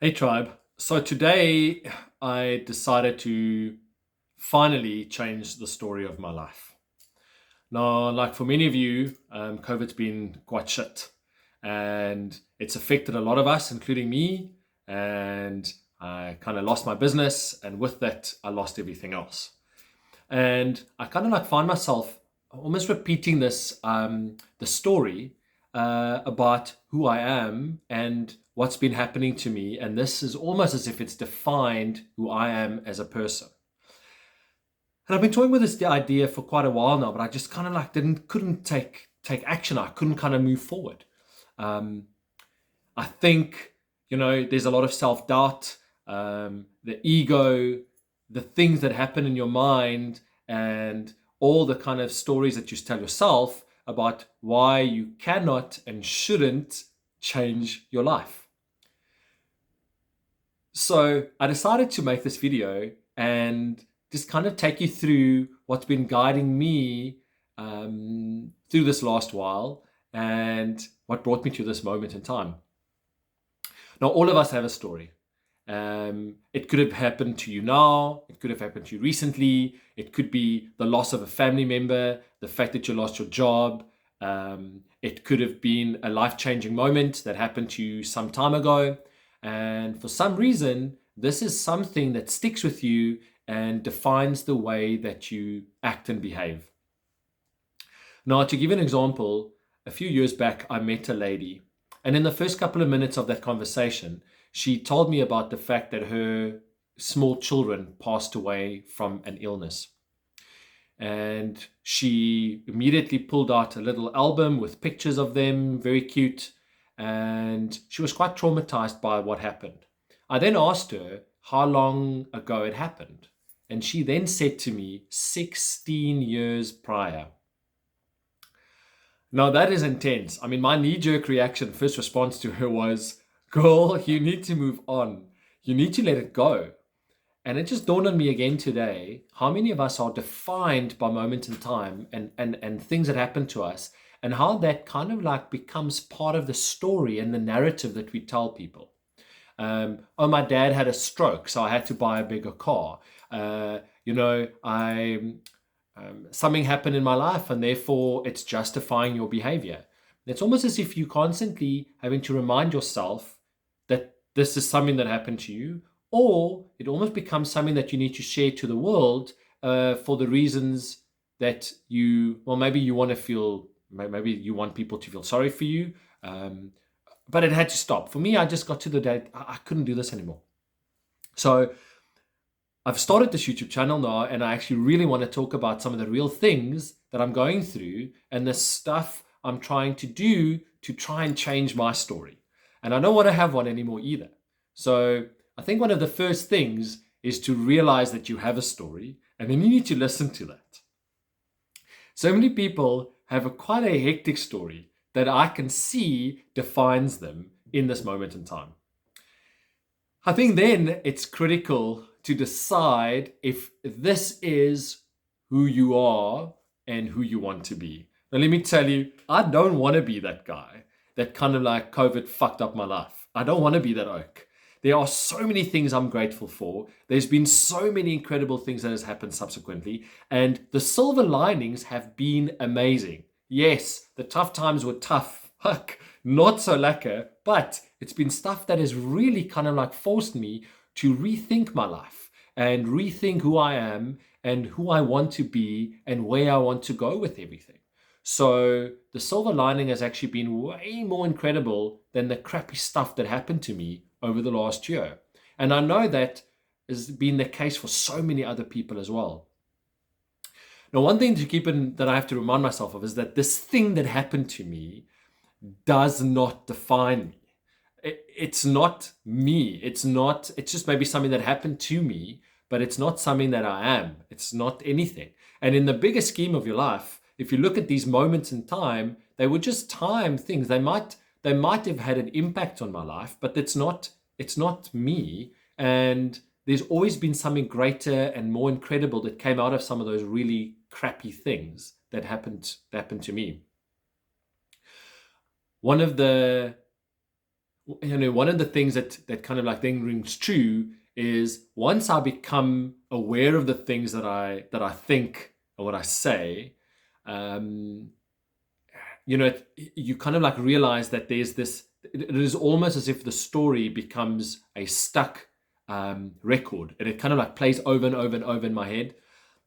Hey tribe. So today I decided to finally change the story of my life. Now, like for many of you, COVID's been quite shit and it's affected a lot of us, including me. And I kind of lost my business, and with that, I lost everything else. And I kind of like find myself almost repeating the story about who I am and what's been happening to me. And this is almost as if it's defined who I am as a person. And I've been toying with this idea for quite a while now, but I just kind of like couldn't take action. I couldn't kind of move forward. Um, I think, there's a lot of self doubt, the ego, the things that happen in your mind, and all the kind of stories that you tell yourself about why you cannot and shouldn't change your life. So I decided to make this video and just kind of take you through what's been guiding me through this last while and what brought me to this moment in time. Now, all of us have a story. It could have happened to you now. It could have happened to you recently. It could be the loss of a family member, the fact that you lost your job. It could have been a life-changing moment that happened to you some time ago. And for some reason, this is something that sticks with you and defines the way that you act and behave. Now, to give an example, a few years back, I met a lady, and in the first couple of minutes of that conversation, she told me about the fact that her small children passed away from an illness. And she immediately pulled out a little album with pictures of them, very cute, and she was quite traumatized by what happened. I then asked her how long ago it happened, and she then said to me, 16 years prior. Now that is intense. I mean, my knee-jerk reaction, first response to her was, girl, you need to move on. You need to let it go. And it just dawned on me again today, how many of us are defined by moments in time and things that happen to us, and how that kind of like becomes part of the story and the narrative that we tell people. Oh, my dad had a stroke, so I had to buy a bigger car. I something happened in my life, and therefore it's justifying your behavior. It's almost as if you constantly having to remind yourself that this is something that happened to you, or it almost becomes something that you need to share to the world for the reasons that maybe you want to feel, maybe you want people to feel sorry for you. But it had to stop. For me, I just got to the day I couldn't do this anymore. So I've started this YouTube channel now, and I actually really want to talk about some of the real things that I'm going through and the stuff I'm trying to do to try and change my story. And I don't want to have one anymore either. So I think one of the first things is to realize that you have a story, and then you need to listen to that. So many people have quite a hectic story that I can see defines them in this moment in time. I think then it's critical to decide if this is who you are and who you want to be. Now, let me tell you, I don't want to be that guy that kind of like COVID fucked up my life. I don't want to be that oak. There are so many things I'm grateful for. There's been so many incredible things that has happened subsequently, and the silver linings have been amazing. Yes, the tough times were tough. Fuck, not so lekker, but it's been stuff that has really kind of like forced me to rethink my life and rethink who I am and who I want to be and where I want to go with everything. So the silver lining has actually been way more incredible than the crappy stuff that happened to me over the last year. And I know that has been the case for so many other people as well. Now, one thing to keep in that I have to remind myself of is that this thing that happened to me does not define me. It's not me. It's just maybe something that happened to me, but it's not something that I am. It's not anything. And in the bigger scheme of your life, if you look at these moments in time, they were just time things. They might have had an impact on my life, but it's not me. And there's always been something greater and more incredible that came out of some of those really crappy things that happened to me. One of the one of the things that kind of like then rings true is once I become aware of the things that I think or what I say, um, you kind of like realize that there's this. It is almost as if the story becomes a stuck record, and it kind of like plays over and over and over in my head.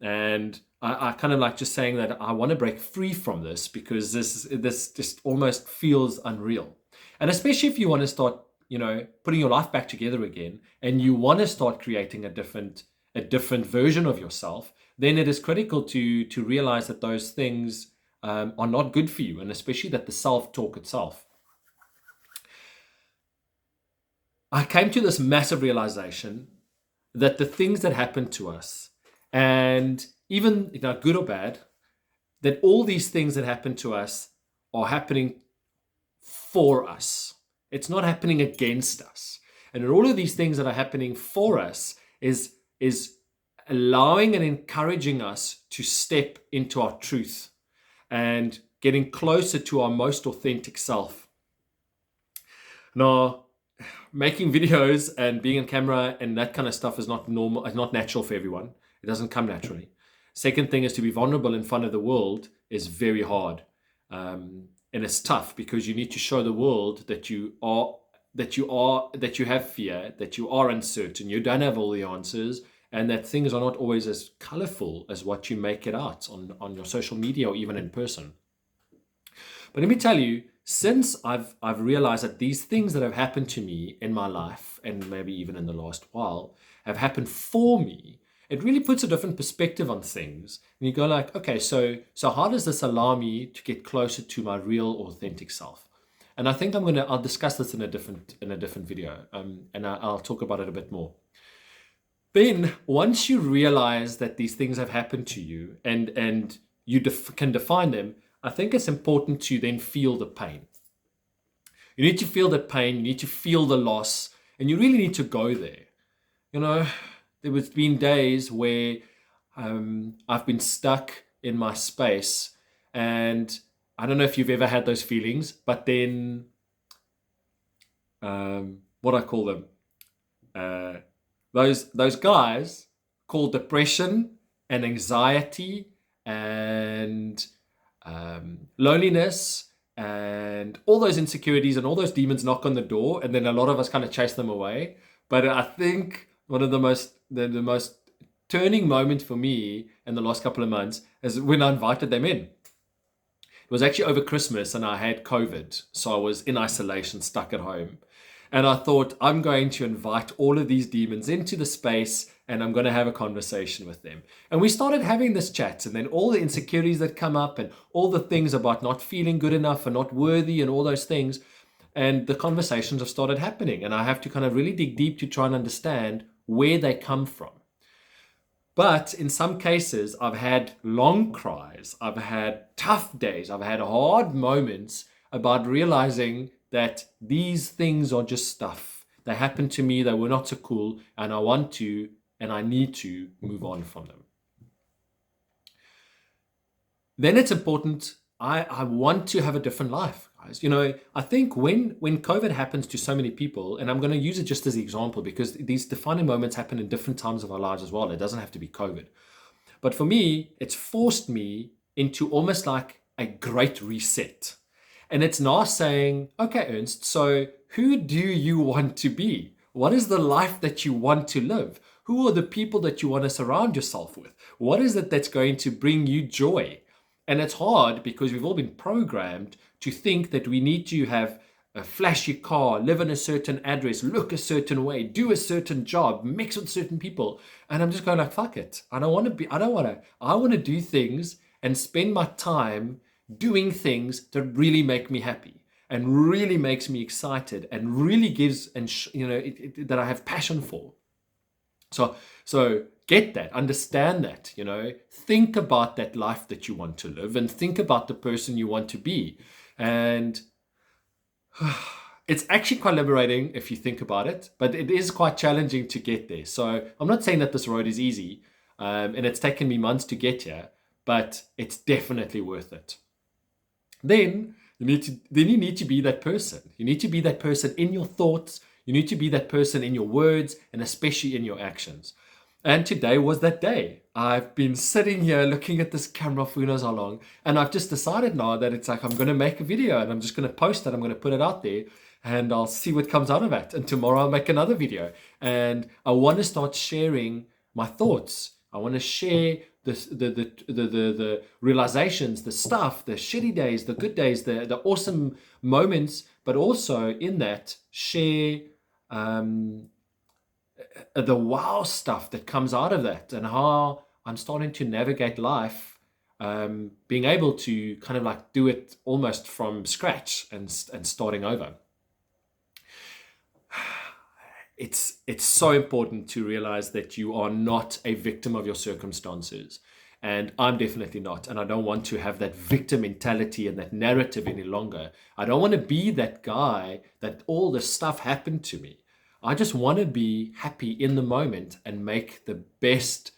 And I kind of like just saying that I want to break free from this because this just almost feels unreal. And especially if you want to start, putting your life back together again, and you want to start creating a different version of yourself, then it is critical to realize that those things are not good for you, and especially that the self-talk itself. I came to this massive realization that the things that happen to us, and even good or bad, that all these things that happen to us are happening for us. It's not happening against us. And all of these things that are happening for us is allowing and encouraging us to step into our truth and getting closer to our most authentic self. Now, making videos and being on camera and that kind of stuff is not normal. It's not natural for everyone. It doesn't come naturally. Second thing is, to be vulnerable in front of the world is very hard, and it's tough because you need to show the world that you have fear, that you are uncertain, you don't have all the answers, and that things are not always as colorful as what you make it out on your social media or even in person. But let me tell you, since I've realized that these things that have happened to me in my life, and maybe even in the last while, have happened for me, it really puts a different perspective on things. And you go like, okay, so how does this allow me to get closer to my real, authentic self? And I think I'll discuss this in a different video, and I'll talk about it a bit more. Then once you realize that these things have happened to you and you can define them, I think it's important to then feel the pain. You need to feel the pain, you need to feel the loss, and you really need to go there. There has been days where I've been stuck in my space, and I don't know if you've ever had those feelings, but then what I call them, those guys called depression and anxiety and loneliness and all those insecurities and all those demons knock on the door, and then a lot of us kind of chase them away. But I think one of the most turning moments for me in the last couple of months is when I invited them in. It was actually over Christmas and I had COVID, so I was in isolation, stuck at home. And I thought, I'm going to invite all of these demons into the space and I'm going to have a conversation with them. And we started having this chat, and then all the insecurities that come up and all the things about not feeling good enough and not worthy and all those things. And the conversations have started happening, and I have to kind of really dig deep to try and understand where they come from. But in some cases, I've had long cries, I've had tough days, I've had hard moments about realizing that these things are just stuff. They happened to me, they were not so cool, and I want to and I need to move on from them. Then it's important, I want to have a different life, guys. I think when COVID happens to so many people, and I'm going to use it just as an example because these defining moments happen in different times of our lives as well. It doesn't have to be COVID. But for me, it's forced me into almost like a great reset. And it's now saying, okay, Ernst, so who do you want to be? What is the life that you want to live? Who are the people that you want to surround yourself with? What is it that's going to bring you joy? And it's hard because we've all been programmed to think that we need to have a flashy car, live in a certain address, look a certain way, do a certain job, mix with certain people. And I'm just going like, fuck it. I want to do things and spend my time doing things that really make me happy and really makes me excited and really gives that I have passion for. So get that, understand that, think about that life that you want to live and think about the person you want to be. And it's actually quite liberating if you think about it, but it is quite challenging to get there. So I'm not saying that this road is easy, and it's taken me months to get here, but it's definitely worth it. Then You need to be that person. You need to be that person in your thoughts. You need to be that person in your words and especially in your actions. And today was that day. I've been sitting here looking at this camera for who knows how long, and I've just decided now that it's like I'm going to make a video and I'm just going to post it. I'm going to put it out there, and I'll see what comes out of it. And tomorrow I'll make another video, and I want to start sharing my thoughts. I want to share the realizations, the stuff, the shitty days, the good days, the awesome moments, but also in that share the wow stuff that comes out of that, and how I'm starting to navigate life, being able to kind of like do it almost from scratch and starting over. It's so important to realize that you are not a victim of your circumstances. And I'm definitely not. And I don't want to have that victim mentality and that narrative any longer. I don't want to be that guy that all this stuff happened to me. I just want to be happy in the moment and make the best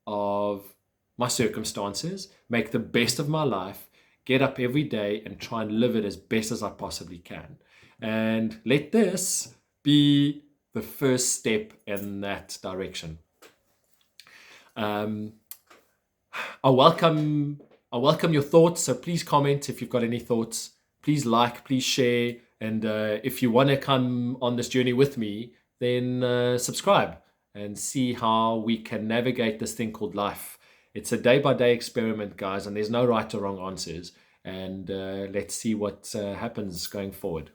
of my circumstances, make the best of my life, get up every day and try and live it as best as I possibly can. And let this be the first step in that direction. I welcome your thoughts. So please comment if you've got any thoughts. Please like, please share. And if you want to come on this journey with me, then subscribe and see how we can navigate this thing called life. It's a day-by-day experiment, guys, and there's no right or wrong answers. And let's see what happens going forward.